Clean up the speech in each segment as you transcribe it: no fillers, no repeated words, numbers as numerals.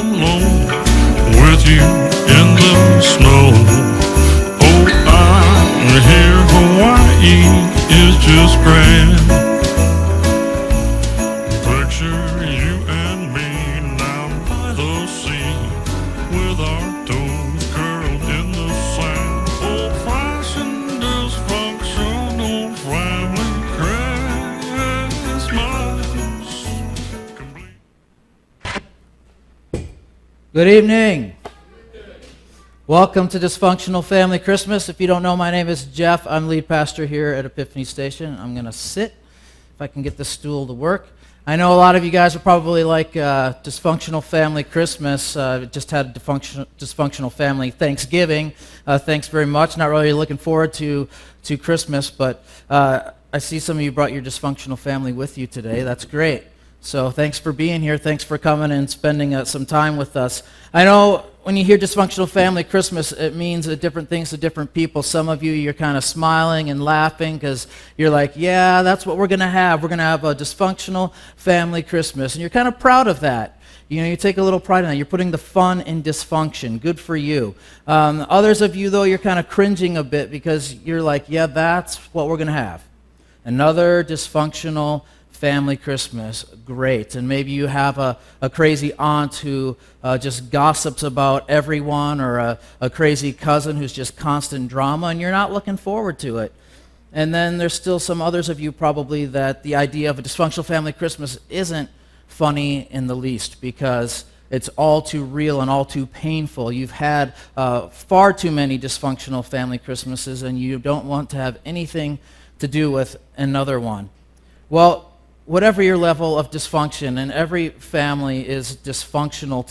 alone with you in the snow. Oh, I'm here, Hawaii is just grand. Picture you and me now by the sea, with our toes curled in the sand. Old-fashioned dysfunctional family Christmas. Good evening. Welcome to Dysfunctional Family Christmas. If you don't know, my name is Jeff. I'm lead pastor here at Epiphany Station. I'm going to sit, if I can get this stool to work. I know a lot of you guys are probably like Dysfunctional Family Christmas. Just had a dysfunctional family Thanksgiving. Thanks very much. Not really looking forward to Christmas, but I see some of you brought your dysfunctional family with you today. That's great. So thanks for being here. Thanks for coming and spending some time with us. I know when you hear Dysfunctional Family Christmas, it means different things to different people. Some of you, you're kind of smiling and laughing because you're like, yeah, that's what we're going to have. We're going to have a Dysfunctional Family Christmas. And you're kind of proud of that. You know, you take a little pride in that. You're putting the fun in dysfunction. Good for you. Others of you, though, you're kind of cringing a bit because you're like, yeah, that's what we're going to have. Another dysfunctional family Christmas. Great. And maybe you have a crazy aunt who just gossips about everyone, or a crazy cousin who's just constant drama, and you're not looking forward to it. And then there's still some others of you probably that the idea of a dysfunctional family Christmas isn't funny in the least, because it's all too real and all too painful. You've had far too many dysfunctional family Christmases, and you don't want to have anything to do with another one. Well, whatever your level of dysfunction, and every family is dysfunctional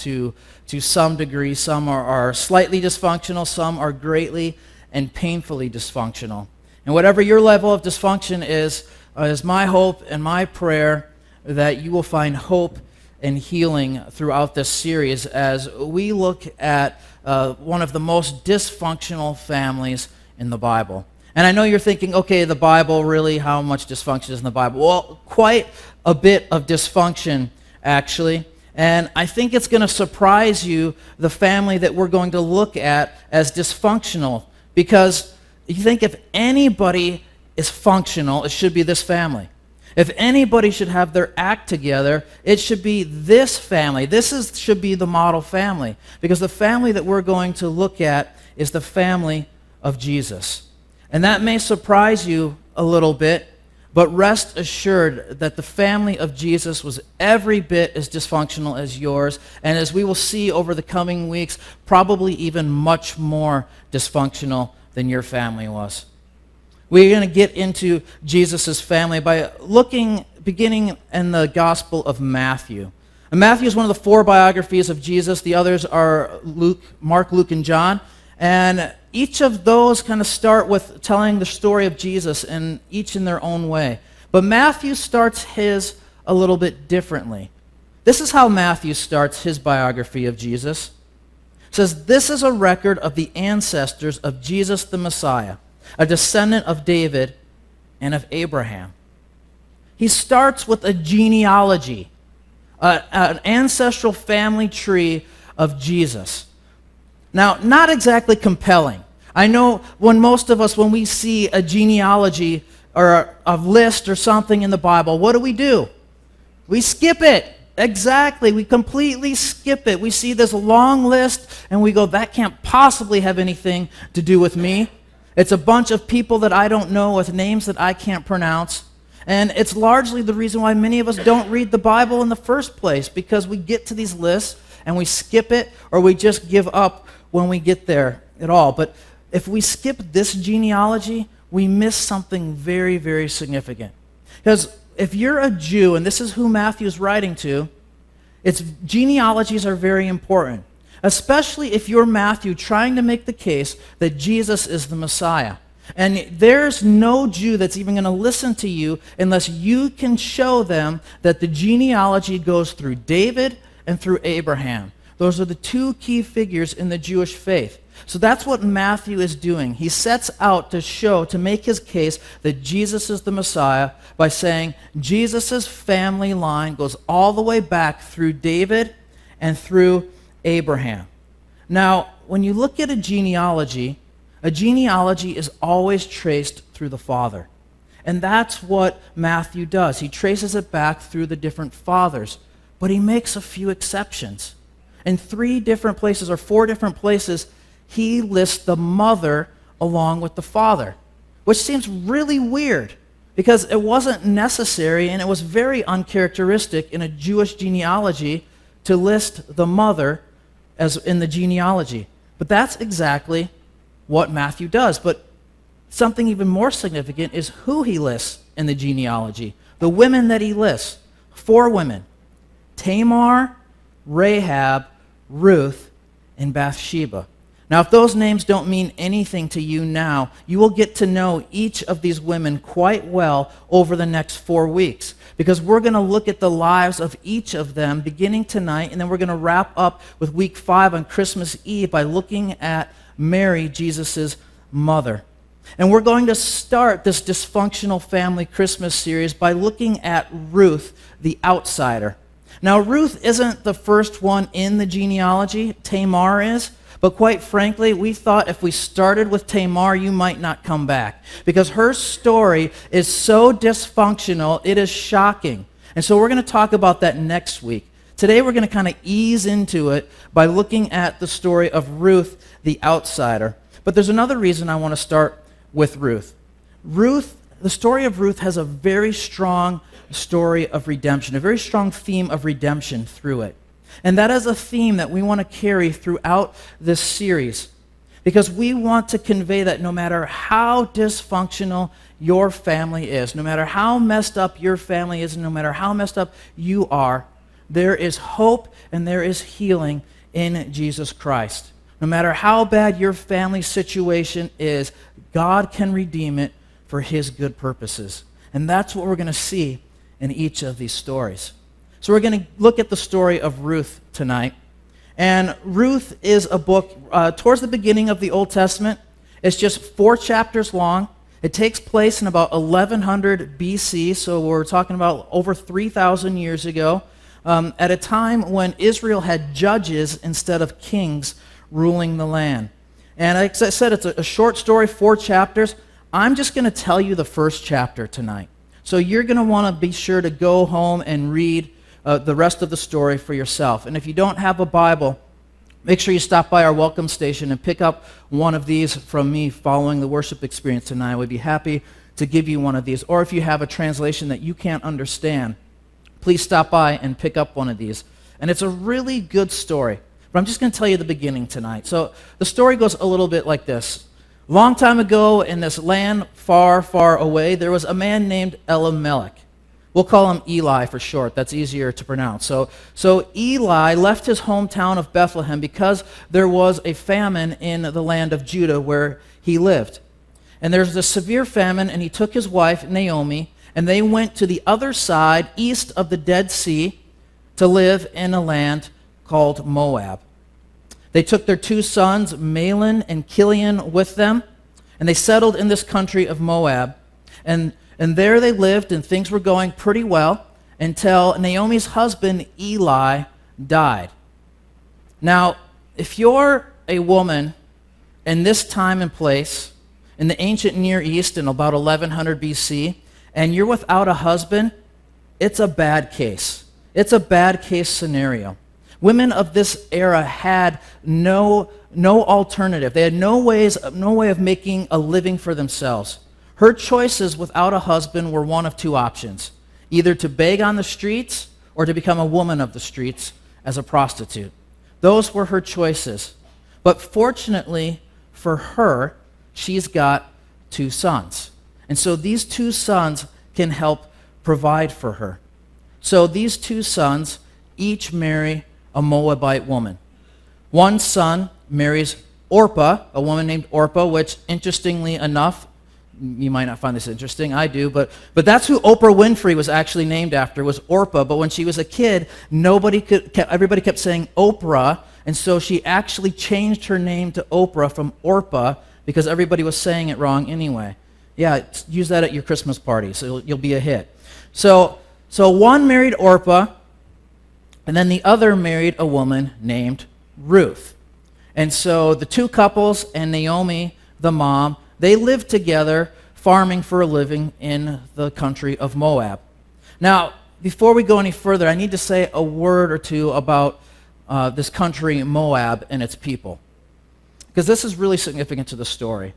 to some degree. Some are slightly dysfunctional, some are greatly and painfully dysfunctional. And whatever your level of dysfunction is my hope and my prayer that you will find hope and healing throughout this series as we look at one of the most dysfunctional families in the Bible. And I know you're thinking, okay, the Bible, really, how much dysfunction is in the Bible? Well, quite a bit of dysfunction, actually. And I think it's going to surprise you, the family that we're going to look at as dysfunctional. Because you think if anybody is functional, it should be this family. If anybody should have their act together, it should be this family. Should be the model family. Because the family that we're going to look at is the family of Jesus. And that may surprise you a little bit, but rest assured that the family of Jesus was every bit as dysfunctional as yours, and as we will see over the coming weeks, probably even much more dysfunctional than your family was. We're going to get into Jesus' family by beginning in the Gospel of Matthew. And Matthew is one of the 4 biographies of Jesus. The others are Mark, Luke, and John. And each of those kind of start with telling the story of Jesus, and each in their own way. But Matthew starts his a little bit differently. This is how Matthew starts his biography of Jesus. It says, "This is a record of the ancestors of Jesus the Messiah, a descendant of David and of Abraham." He starts with a genealogy, an ancestral family tree of Jesus. Now, not exactly compelling. I know when we see a genealogy or a list or something in the Bible, what do? We skip it. Exactly. We completely skip it. We see this long list and we go, that can't possibly have anything to do with me. It's a bunch of people that I don't know with names that I can't pronounce. And it's largely the reason why many of us don't read the Bible in the first place, because we get to these lists and we skip it, or we just give up when we get there at all. But if we skip this genealogy, we miss something very, very significant. Because if you're a Jew, and this is who Matthew's writing to, genealogies are very important, especially if you're Matthew trying to make the case that Jesus is the Messiah. And there's no Jew that's even going to listen to you unless you can show them that the genealogy goes through David and through Abraham. Those are the 2 key figures in the Jewish faith. So that's what Matthew is doing. He sets out to make his case that Jesus is the Messiah by saying Jesus' family line goes all the way back through David and through Abraham. Now, when you look at a genealogy is always traced through the father. And that's what Matthew does. He traces it back through the different fathers, but he makes a few exceptions. In 3 different places or 4 different places, he lists the mother along with the father, which seems really weird because it wasn't necessary and it was very uncharacteristic in a Jewish genealogy to list the mother as in the genealogy. But that's exactly what Matthew does. But something even more significant is who he lists in the genealogy. The women that he lists, 4 women: Tamar, Rahab, Ruth, and Bathsheba. Now, if those names don't mean anything to you now, you will get to know each of these women quite well over the next 4 weeks, because we're going to look at the lives of each of them beginning tonight, and then we're going to wrap up with week 5 on Christmas Eve by looking at Mary, Jesus' mother. And we're going to start this dysfunctional family Christmas series by looking at Ruth, the outsider. Now, Ruth isn't the first one in the genealogy. Tamar is. But quite frankly, we thought if we started with Tamar, you might not come back, because her story is so dysfunctional, it is shocking. And so we're going to talk about that next week. Today we're going to kind of ease into it by looking at the story of Ruth, the outsider. But there's another reason I want to start with Ruth. The story of Ruth has a very strong story of redemption, a very strong theme of redemption through it. And that is a theme that we want to carry throughout this series, because we want to convey that no matter how dysfunctional your family is, no matter how messed up your family is, no matter how messed up you are, there is hope and there is healing in Jesus Christ. No matter how bad your family situation is, God can redeem it for his good purposes. And that's what we're going to see in each of these stories. So we're going to look at the story of Ruth tonight. And Ruth is a book towards the beginning of the Old Testament. It's just 4 chapters long. It takes place in about 1100 BC, so we're talking about over 3,000 years ago, at a time when Israel had judges instead of kings ruling the land. And like I said, it's a short story, 4 chapters. I'm just going to tell you the first chapter tonight. So you're going to want to be sure to go home and read the rest of the story for yourself. And if you don't have a Bible, make sure you stop by our welcome station and pick up one of these from me following the worship experience tonight. I would be happy to give you one of these. Or if you have a translation that you can't understand, please stop by and pick up one of these. And it's a really good story. But I'm just going to tell you the beginning tonight. So the story goes a little bit like this. Long time ago in this land far, far away, there was a man named Elimelech. We'll call him Eli for short. That's easier to pronounce. So Eli left his hometown of Bethlehem because there was a famine in the land of Judah where he lived. And there's this severe famine, and he took his wife, Naomi, and they went to the other side, east of the Dead Sea, to live in a land called Moab. They took their 2 sons, Mahlon and Chilion, with them, and they settled in this country of Moab. And there they lived, and things were going pretty well until Naomi's husband, Eli, died. Now, if you're a woman in this time and place, in the ancient Near East in about 1100 BC, and you're without a husband, it's a bad case. It's a bad case scenario. Women of this era had no alternative. They had no way of making a living for themselves. Her choices without a husband were one of 2 options: either to beg on the streets or to become a woman of the streets as a prostitute. Those were her choices. But fortunately for her, she's got 2 sons. And so these 2 sons can help provide for her. So these 2 sons each marry a Moabite woman. One son marries Orpah, a woman named Orpah, which interestingly enough, you might not find this interesting, I do, but that's who Oprah Winfrey was actually named after, was Orpah. But when she was a kid, everybody kept saying Oprah, and so she actually changed her name to Oprah from Orpah because everybody was saying it wrong anyway. Yeah, use that at your Christmas party, so you'll be a hit. So one married Orpah, and then the other married a woman named Ruth. And so the two couples and Naomi, the mom, they lived together farming for a living in the country of Moab. Now, before we go any further, I need to say a word or two about this country, Moab, and its people, because this is really significant to the story.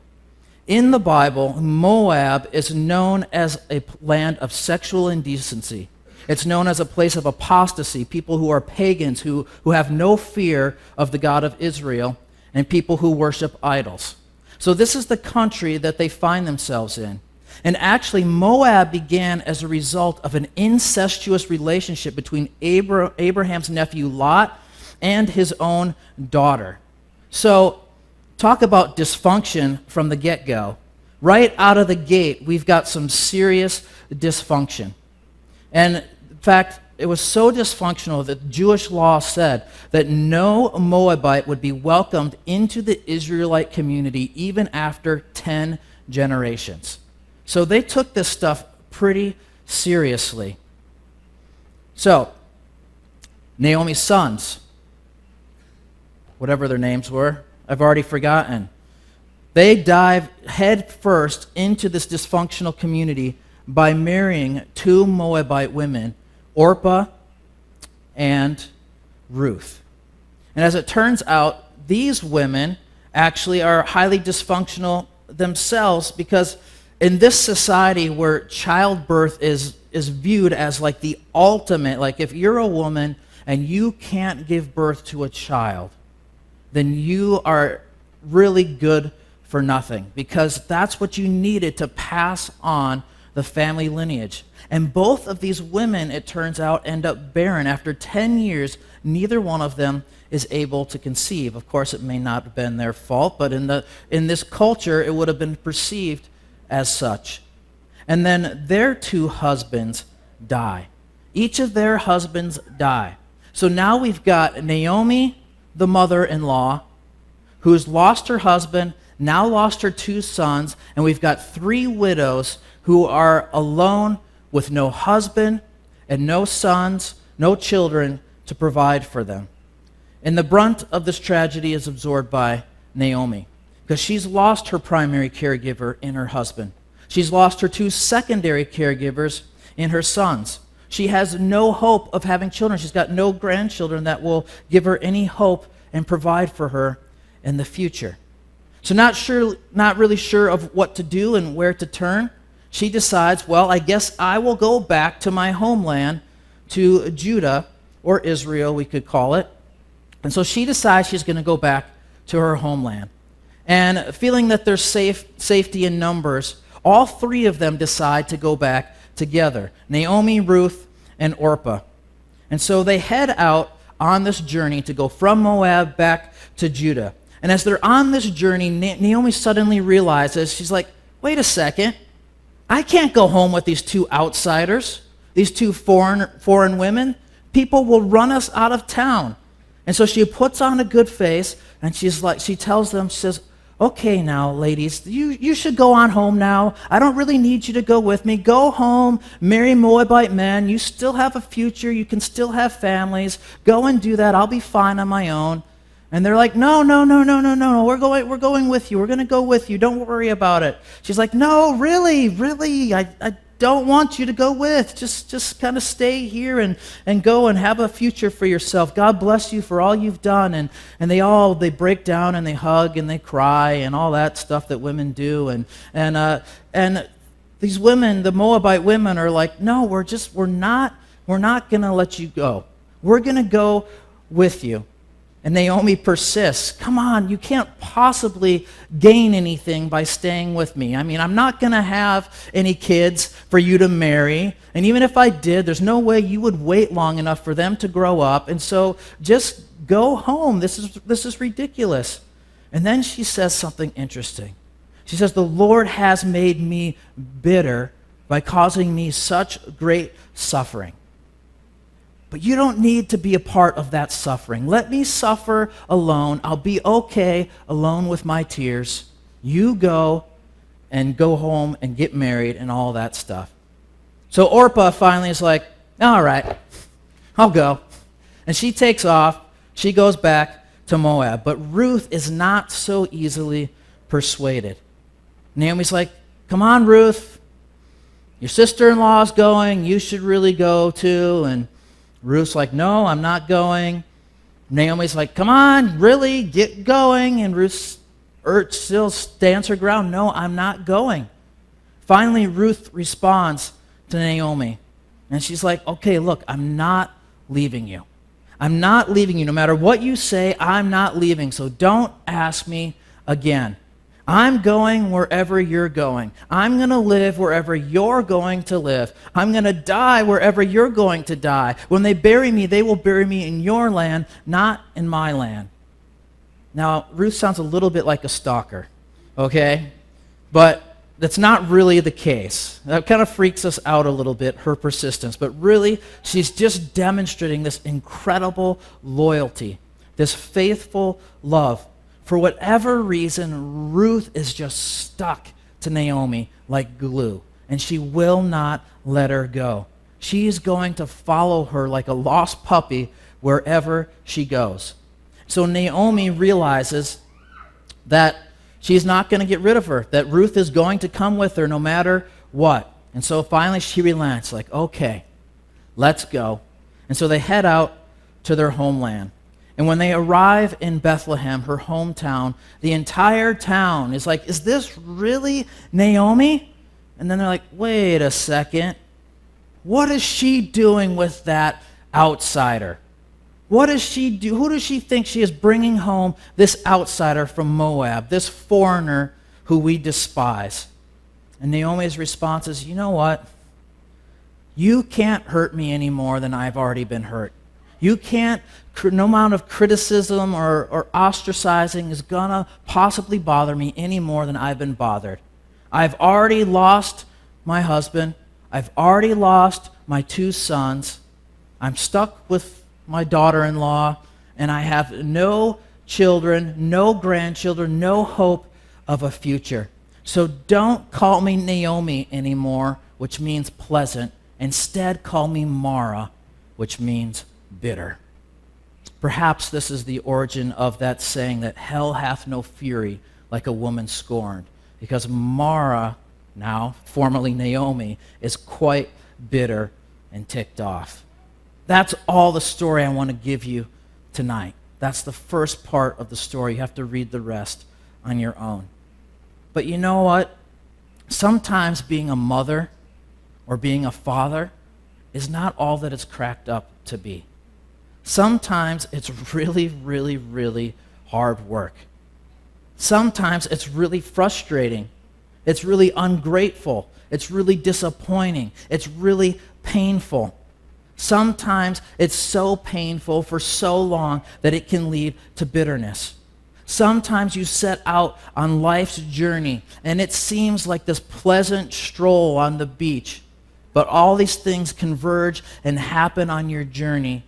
In the Bible, Moab is known as a land of sexual indecency. It's known as a place of apostasy, people who are pagans, who have no fear of the God of Israel, and people who worship idols. So this is the country that they find themselves in. And actually, Moab began as a result of an incestuous relationship between Abraham's nephew Lot and his own daughter. So talk about dysfunction from the get-go. Right out of the gate, we've got some serious dysfunction. And in fact, it was so dysfunctional that Jewish law said that no Moabite would be welcomed into the Israelite community even after 10 generations. So they took this stuff pretty seriously. So, Naomi's sons, whatever their names were, I've already forgotten. They dive head first into this dysfunctional community by marrying two Moabite women, Orpah and Ruth. And as it turns out, these women actually are highly dysfunctional themselves, because in this society where childbirth is viewed as like the ultimate, like if you're a woman and you can't give birth to a child, then you are really good for nothing, because that's what you needed to pass on the family lineage. And both of these women, it turns out, end up barren. After 10 years, neither one of them is able to conceive. Of course, it may not have been their fault, but in this culture, it would have been perceived as such. And then their two husbands die. Each of their husbands die. So now we've got Naomi, the mother-in-law, who's lost her husband, now lost her two sons, and we've got three widows who are alone with no husband and no sons, no children to provide for them. And the brunt of this tragedy is absorbed by Naomi, because she's lost her primary caregiver in her husband. She's lost her two secondary caregivers in her sons. She has no hope of having children. She's got no grandchildren that will give her any hope and provide for her in the future. So not really sure of what to do and where to turn, she decides, well, I guess I will go back to my homeland, to Judah, or Israel, we could call it. And so she decides she's going to go back to her homeland. And feeling that there's safety in numbers, all three of them decide to go back together, Naomi, Ruth, and Orpah. And so they head out on this journey to go from Moab back to Judah. And as they're on this journey, Naomi suddenly realizes, she's like, wait a second, I can't go home with these two outsiders, these two foreign women. People will run us out of town. And so she puts on a good face, and she tells them, she says, okay now, ladies, you should go on home now. I don't really need you to go with me. Go home, marry Moabite men. You still have a future. You can still have families. Go and do that. I'll be fine on my own. And they're like, no, we're going with you. We're going to go with you. Don't worry about it. She's like, no, really, I don't want you to go with. Just kind of stay here and go and have a future for yourself. God bless you for all you've done. And they break down and they hug and they cry and all that stuff that women do. And these women, the Moabite women, are like, no, we're not going to let you go. We're going to go with you. And Naomi persists. Come on, you can't possibly gain anything by staying with me. I mean, I'm not going to have any kids for you to marry. And even if I did, there's no way you would wait long enough for them to grow up. And so just go home. This is ridiculous. And then she says something interesting. She says, the Lord has made me bitter by causing me such great suffering. But you don't need to be a part of that suffering. Let me suffer alone. I'll be okay alone with my tears. You go home and get married and all that stuff. So Orpah finally is like, all right, I'll go. And she takes off. She goes back to Moab. But Ruth is not so easily persuaded. Naomi's like, come on, Ruth. Your sister-in-law's going. You should really go too. And Ruth's like, no, I'm not going. Naomi's like, come on, really, get going. And Ruth still stands her ground. No, I'm not going. Finally, Ruth responds to Naomi. And she's like, okay, look, I'm not leaving you. I'm not leaving you. No matter what you say, I'm not leaving. So don't ask me again. I'm going wherever you're going. I'm going to live wherever you're going to live. I'm going to die wherever you're going to die. When they bury me, they will bury me in your land, not in my land. Now, Ruth sounds a little bit like a stalker, okay? But that's not really the case. That kind of freaks us out a little bit, her persistence. But really, she's just demonstrating this incredible loyalty, this faithful love. For whatever reason, Ruth is just stuck to Naomi like glue, and she will not let her go. She is going to follow her like a lost puppy wherever she goes. So Naomi realizes that she's not going to get rid of her, that Ruth is going to come with her no matter what. And so finally she relents, like, okay, let's go. And so they head out to their homeland. And when they arrive in Bethlehem, her hometown, the entire town is like, is this really Naomi? And then they're like, wait a second. What is she doing with that outsider? What does she do? Who does she think she is bringing home, this outsider from Moab, this foreigner who we despise? And Naomi's response is, you know what? You can't hurt me any more than I've already been hurt. You can't, no amount of criticism or ostracizing is going to possibly bother me any more than I've been bothered. I've already lost my husband. I've already lost my 2 sons. I'm stuck with my daughter-in-law, and I have no children, no grandchildren, no hope of a future. So don't call me Naomi anymore, which means pleasant. Instead, call me Mara, which means bitter. Perhaps this is the origin of that saying that hell hath no fury like a woman scorned, because Mara, now formerly Naomi, is quite bitter and ticked off. That's all the story I want to give you tonight. That's the first part of the story. You have to read the rest on your own. But you know what? Sometimes being a mother or being a father is not all that it's cracked up to be. Sometimes it's really, really, really hard work. Sometimes it's really frustrating. It's really ungrateful. It's really disappointing. It's really painful. Sometimes it's so painful for so long that it can lead to bitterness. Sometimes you set out on life's journey and it seems like this pleasant stroll on the beach, but all these things converge and happen on your journey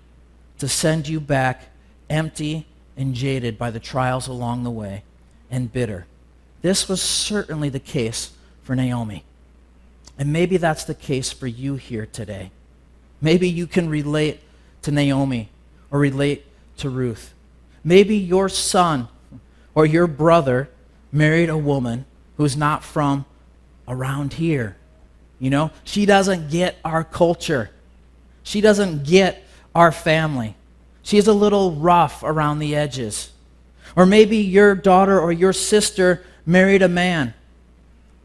to send you back empty and jaded by the trials along the way and bitter. This was certainly the case for Naomi. And maybe that's the case for you here today. Maybe you can relate to Naomi or relate to Ruth. Maybe your son or your brother married a woman who's not from around here. You know, she doesn't get our culture. She doesn't get our family. She's a little rough around the edges. Or maybe your daughter or your sister married a man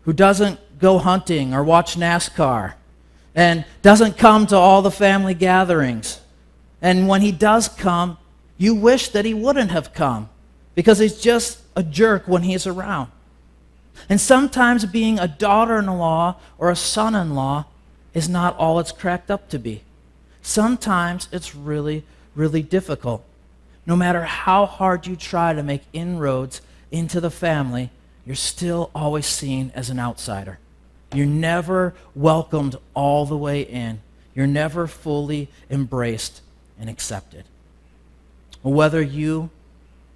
who doesn't go hunting or watch NASCAR and doesn't come to all the family gatherings. And when he does come, you wish that he wouldn't have come because he's just a jerk when he's around. And sometimes being a daughter-in-law or a son-in-law is not all it's cracked up to be. Sometimes it's really, really difficult. No matter how hard you try to make inroads into the family, you're still always seen as an outsider. You're never welcomed all the way in. You're never fully embraced and accepted. Whether you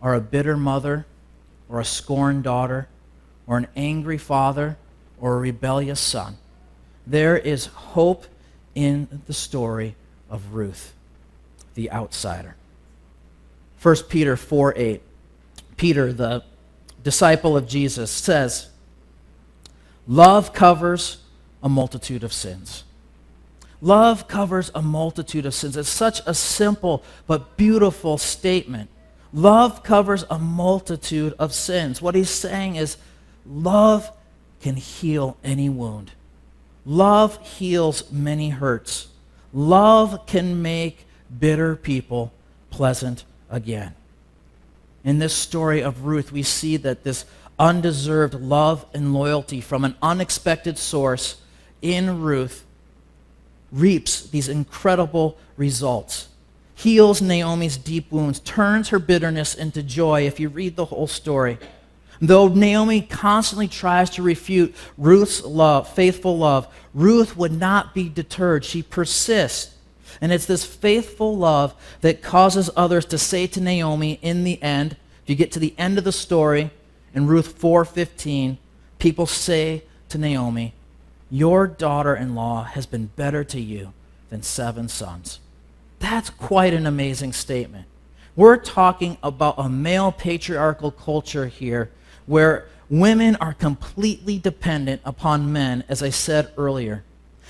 are a bitter mother or a scorned daughter or an angry father or a rebellious son, there is hope in the story of Ruth, the outsider. 1 Peter 4:8. Peter, the disciple of Jesus, says, "Love covers a multitude of sins." Love covers a multitude of sins. It's such a simple but beautiful statement. Love covers a multitude of sins. What he's saying is love can heal any wound. Love heals many hurts. Love can make bitter people pleasant again. In this story of Ruth, we see that this undeserved love and loyalty from an unexpected source in Ruth reaps these incredible results. Heals Naomi's deep wounds, turns her bitterness into joy if you read the whole story. Though Naomi constantly tries to refute Ruth's love, faithful love, Ruth would not be deterred. She persists. And it's this faithful love that causes others to say to Naomi in the end, if you get to the end of the story, in Ruth 4:15, people say to Naomi, "Your daughter-in-law has been better to you than 7 sons." That's quite an amazing statement. We're talking about a male patriarchal culture here where women are completely dependent upon men, as I said earlier.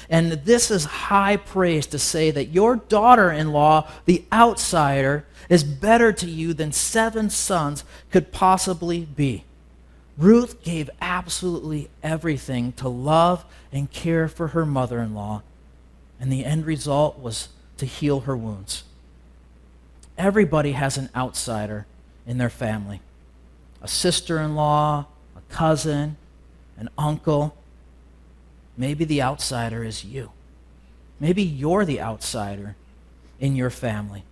And this is high praise to say that your daughter-in-law, the outsider, is better to you than 7 sons could possibly be. Ruth gave absolutely everything to love and care for her mother-in-law, and the end result was to heal her wounds. Everybody has an outsider in their family. A sister-in-law, a cousin, an uncle. Maybe the outsider is you. Maybe you're the outsider in your family.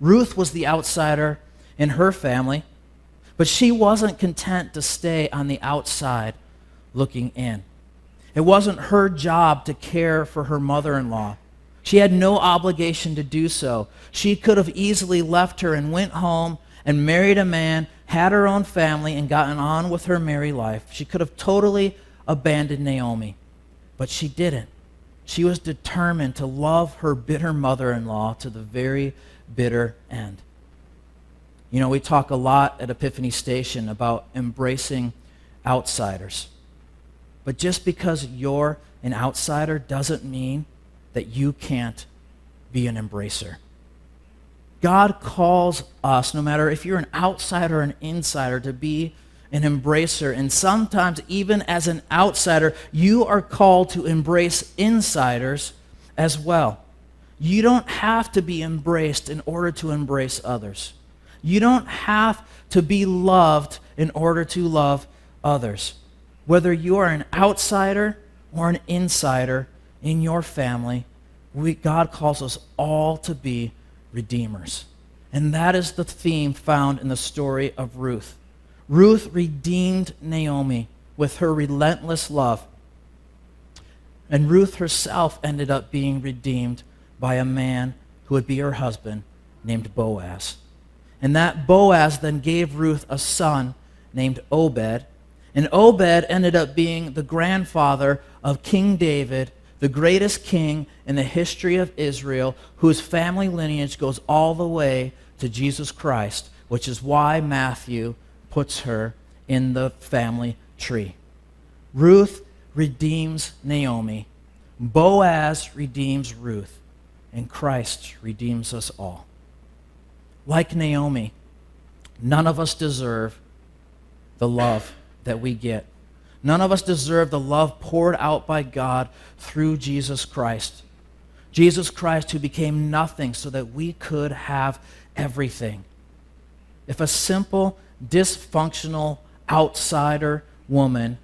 Ruth was the outsider in her family, but she wasn't content to stay on the outside looking in. It wasn't her job to care for her mother-in-law. She had no obligation to do so. She could have easily left her and went home and married a man, had her own family, and gotten on with her merry life. She could have totally abandoned Naomi, but she didn't. She was determined to love her bitter mother-in-law to the very bitter end. You know, we talk a lot at Epiphany Station about embracing outsiders. But just because you're an outsider doesn't mean that you can't be an embracer. God calls us, no matter if you're an outsider or an insider, to be an embracer. And sometimes, even as an outsider, you are called to embrace insiders as well. You don't have to be embraced in order to embrace others. You don't have to be loved in order to love others. Whether you are an outsider or an insider in your family, God calls us all to be redeemers. And that is the theme found in the story of Ruth. Ruth redeemed Naomi with her relentless love. And Ruth herself ended up being redeemed by a man who would be her husband named Boaz. And that Boaz then gave Ruth a son named Obed. And Obed ended up being the grandfather of King David, the greatest king in the history of Israel, whose family lineage goes all the way to Jesus Christ, which is why Matthew puts her in the family tree. Ruth redeems Naomi. Boaz redeems Ruth. And Christ redeems us all. Like Naomi, none of us deserve the love that we get. None of us deserve the love poured out by God through Jesus Christ. Jesus Christ, who became nothing so that we could have everything. If a simple, dysfunctional outsider woman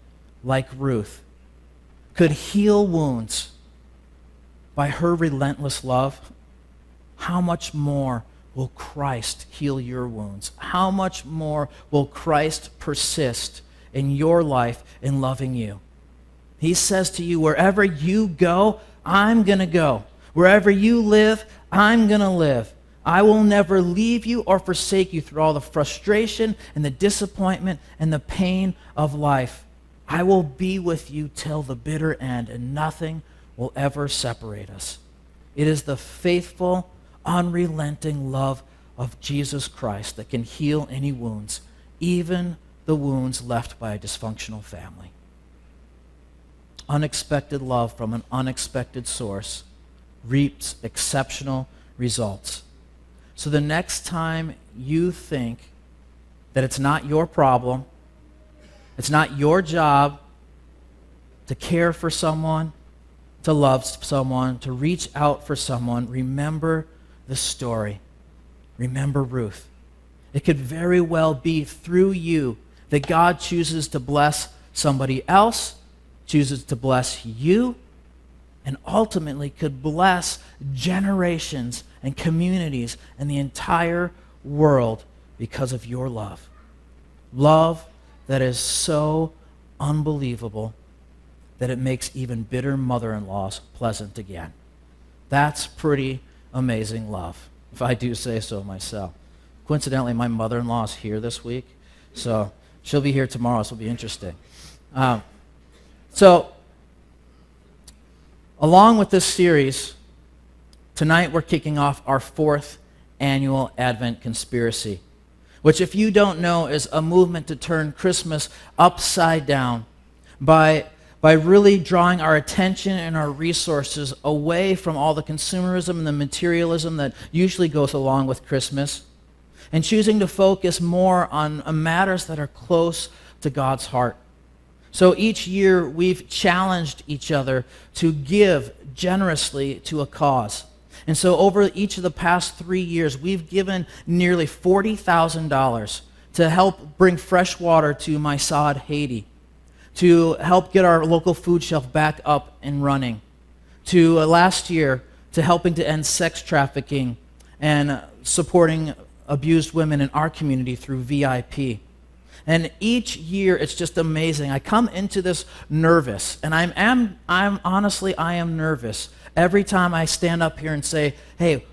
like Ruth could heal wounds by her relentless love, how much more will Christ heal your wounds? How much more will Christ persist in your life in loving you? He says to you, wherever you go, I'm going to go. Wherever you live, I'm going to live. I will never leave you or forsake you through all the frustration and the disappointment and the pain of life. I will be with you till the bitter end, and nothing will ever separate us. It is the faithful, unrelenting love of Jesus Christ that can heal any wounds, even the wounds left by a dysfunctional family. Unexpected love from an unexpected source reaps exceptional results. So the next time you think that it's not your problem, it's not your job to care for someone, to love someone, to reach out for someone, remember the story. Remember Ruth. It could very well be through you that God chooses to bless somebody else, chooses to bless you, and ultimately could bless generations and communities and the entire world because of your love. Love that is so unbelievable that it makes even bitter mother-in-laws pleasant again. That's pretty amazing love, if I do say so myself. Coincidentally, my mother-in-law is here this week, so she'll be here tomorrow, so it'll be interesting. So, along with this series, tonight we're kicking off our 4th annual Advent Conspiracy, which, if you don't know, is a movement to turn Christmas upside down by really drawing our attention and our resources away from all the consumerism and the materialism that usually goes along with Christmas, and choosing to focus more on matters that are close to God's heart. So each year we've challenged each other to give generously to a cause. And so over each of the past 3 years, we've given nearly $40,000 to help bring fresh water to Maysad, Haiti, to help get our local food shelf back up and running, to last year, to helping to end sex trafficking and supporting abused women in our community through VIP. And each year, it's just amazing. I come into this nervous, and I am nervous every time I stand up here and say, hey,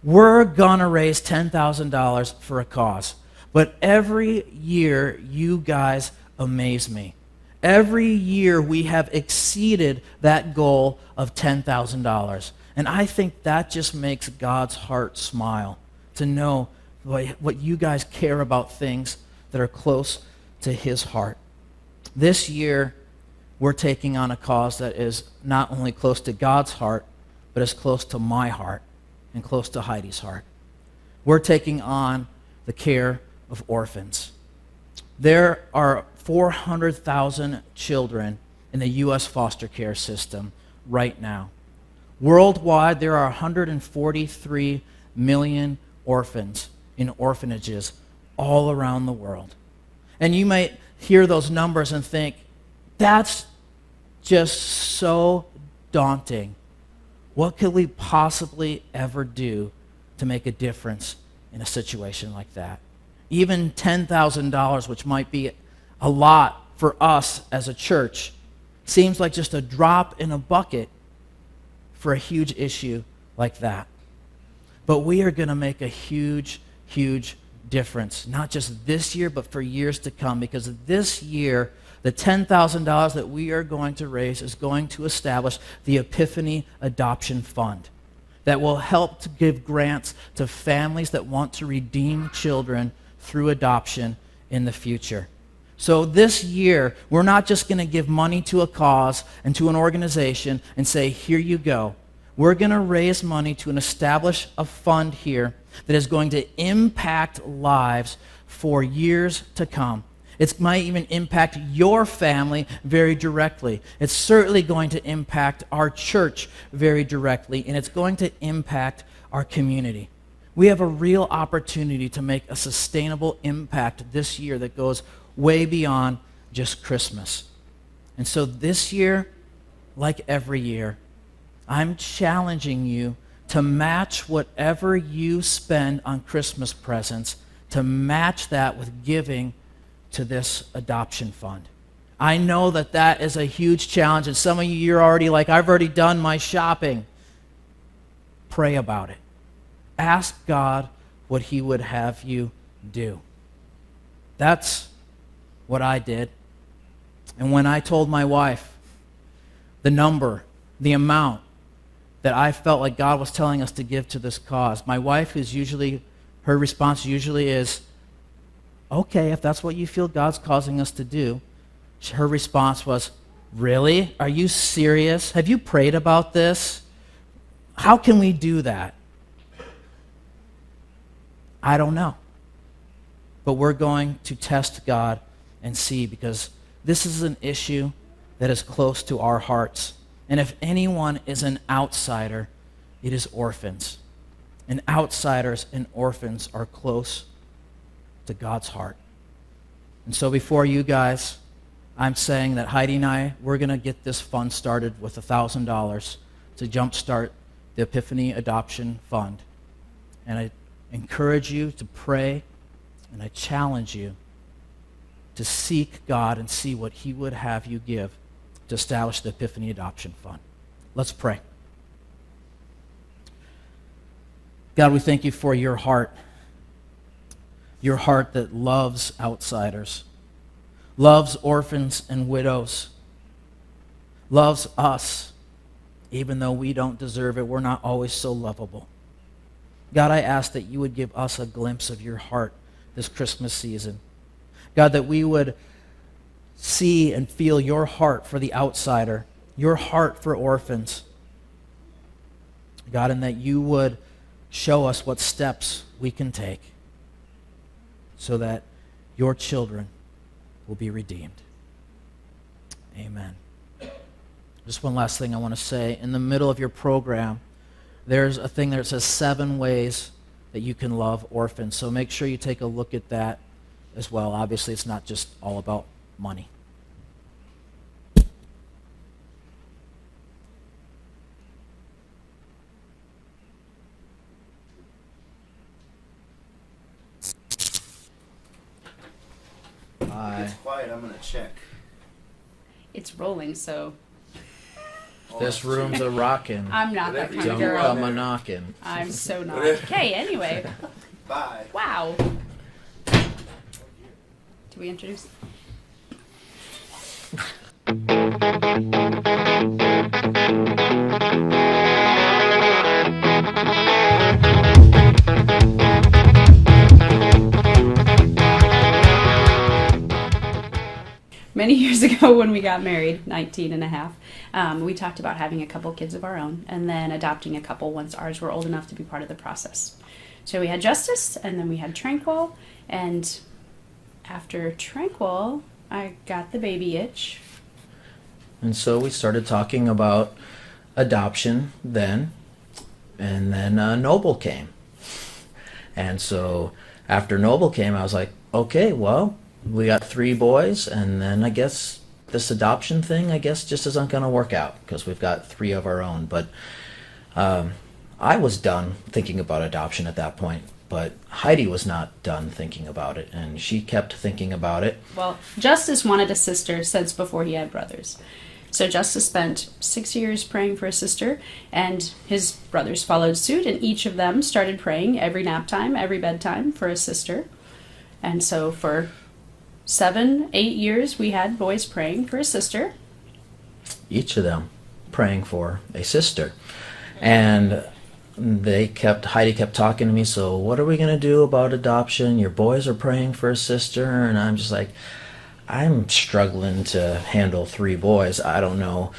we're gonna raise $10,000 for a cause. But every year, you guys amaze me. Every year, we have exceeded that goal of $10,000. And I think that just makes God's heart smile, to know what you guys care about things that are close to his heart. This year, we're taking on a cause that is not only close to God's heart, but is close to my heart and close to Heidi's heart. We're taking on the care of orphans. There are 400,000 children in the U.S. foster care system right now. Worldwide, there are 143 million orphans in orphanages all around the world. And you might hear those numbers and think, that's just so daunting. What could we possibly ever do to make a difference in a situation like that? Even $10,000, which might be a lot for us as a church, seems like just a drop in a bucket for a huge issue like that. But we are going to make a huge, huge difference, not just this year, but for years to come, because this year, the $10,000 that we are going to raise is going to establish the Epiphany Adoption Fund that will help to give grants to families that want to redeem children through adoption in the future. So this year, we're not just going to give money to a cause and to an organization and say, here you go. We're going to raise money to establish a fund here that is going to impact lives for years to come. It might even impact your family very directly. It's certainly going to impact our church very directly, and it's going to impact our community. We have a real opportunity to make a sustainable impact this year that goes way beyond just Christmas. And so this year, like every year, I'm challenging you to match whatever you spend on Christmas presents, to match that with giving to this adoption fund. I know that that is a huge challenge, and some of you, you're already like, I've already done my shopping. Pray about it. Ask God what he would have you do. That's what I did. And when I told my wife the number, the amount that I felt like God was telling us to give to this cause, my wife, who's usually her response usually is, okay, if that's what you feel God's causing us to do. Her response was, really? Are you serious? Have you prayed about this? How can we do that? I don't know. But we're going to test God and see, because this is an issue that is close to our hearts. And if anyone is an outsider, it is orphans. And outsiders and orphans are close to God's heart. And so before you guys, I'm saying that Heidi and I, we're going to get this fund started with $1,000 to jumpstart the Epiphany Adoption Fund. And I encourage you to pray, and I challenge you to seek God and see what he would have you give to establish the Epiphany Adoption Fund. Let's pray. God, we thank you for your heart that loves outsiders, loves orphans and widows, loves us, even though we don't deserve it. We're not always so lovable. God, I ask that you would give us a glimpse of your heart this Christmas season. God, that we would see and feel your heart for the outsider, your heart for orphans. God, and that you would show us what steps we can take so that your children will be redeemed. Amen. Just one last thing I want to say. In the middle of your program, there's a thing there that says 7 ways that you can love orphans. So make sure you take a look at that as well. Obviously, it's not just all about money. It's quiet, I'm gonna check. It's rolling, so This room's a rockin'. I'm not that kind Don't of girl. come a knockin'. I'm so not. Okay, anyway. Bye. Wow. Do we introduce? Many years ago when we got married, 19 and a half, we talked about having a couple kids of our own and then adopting a couple once ours were old enough to be part of the process. So we had Justice, and then we had Tranquil, and after Tranquil, I got the baby itch. And so we started talking about adoption then, and then Noble came. And so after Noble came, I was like, okay, well, we got 3 boys, and then I guess this adoption thing, I guess, just isn't going to work out because we've got 3 of our own. But I was done thinking about adoption at that point, but Heidi was not done thinking about it, and she kept thinking about it. Well, Justice wanted a sister since before he had brothers. So Justice spent 6 years praying for a sister, and his brothers followed suit, and each of them started praying every nap time, every bedtime for a sister. And so for 7, 8 years, we had boys praying for a sister. Each of them praying for a sister. And Heidi kept talking to me, so what are we going to do about adoption? Your boys are praying for a sister. And I'm just like, I'm struggling to handle 3 boys. I don't know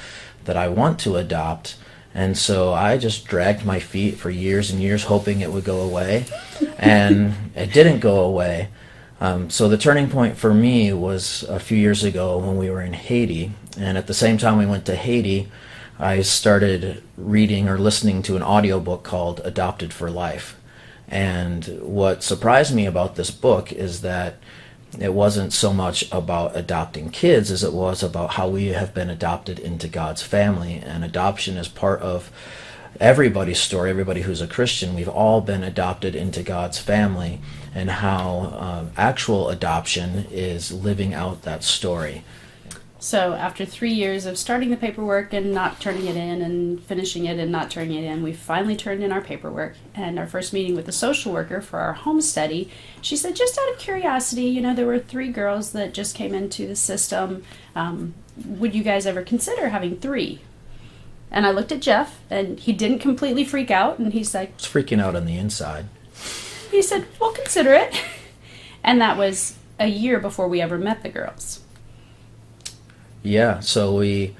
that I want to adopt. And so I just dragged my feet for years and years, hoping it would go away. And it didn't go away. So the turning point for me was a few years ago when we were in Haiti. And at the same time we went to Haiti, I started reading or listening to an audiobook called Adopted for Life. And what surprised me about this book is that it wasn't so much about adopting kids as it was about how we have been adopted into God's family. And adoption is part of everybody's story. Everybody who's a Christian, we've all been adopted into God's family, and how actual adoption is living out that story. So after 3 years of starting the paperwork and not turning it in and finishing it and not turning it in, we finally turned in our paperwork. And our first meeting with the social worker for our home study, she said, just out of curiosity, there were 3 girls that just came into the system. Would you guys ever consider having 3? And I looked at Jeff, and he didn't completely freak out, and he's like... It's freaking out on the inside. He said, we'll consider it. And that was a year before we ever met the girls. Yeah, so we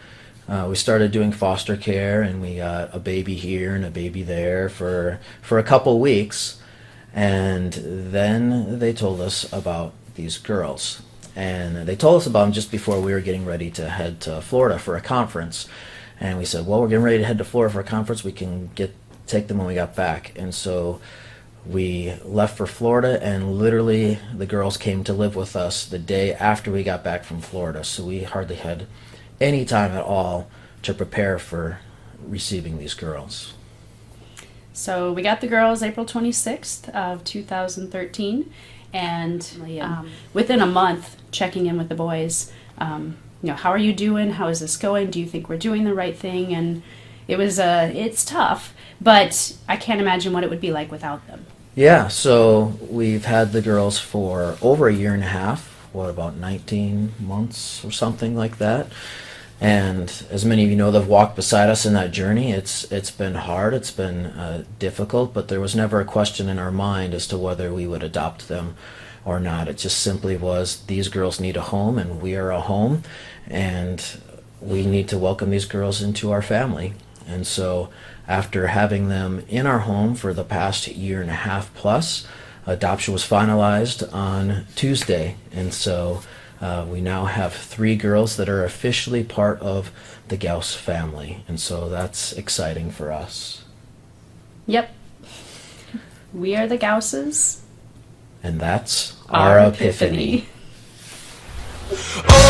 started doing foster care, and we got a baby here and a baby there for a couple weeks, and then they told us about these girls, and they told us about them just before we were getting ready to head to Florida for a conference, and we said, well, we're getting ready to head to Florida for a conference. We can take them when we got back, and so we left for Florida, and literally the girls came to live with us the day after we got back from Florida. So we hardly had any time at all to prepare for receiving these girls. So we got the girls April 26th of 2013, and within a month, checking in with the boys, how are you doing? How is this going? Do you think we're doing the right thing? And it's tough, but I can't imagine what it would be like without them. Yeah, so we've had the girls for over a year and a half, about 19 months or something like that. And as many of you know that have walked beside us in that journey, it's been hard, it's been difficult, but there was never a question in our mind as to whether we would adopt them or not. It just simply was, these girls need a home, and we are a home, and we need to welcome these girls into our family. And so after having them in our home for the past year and a half plus, adoption was finalized on Tuesday. And so we now have 3 girls that are officially part of the Gauss family. And so that's exciting for us. Yep. We are the Gausses. And that's our epiphany. Oh,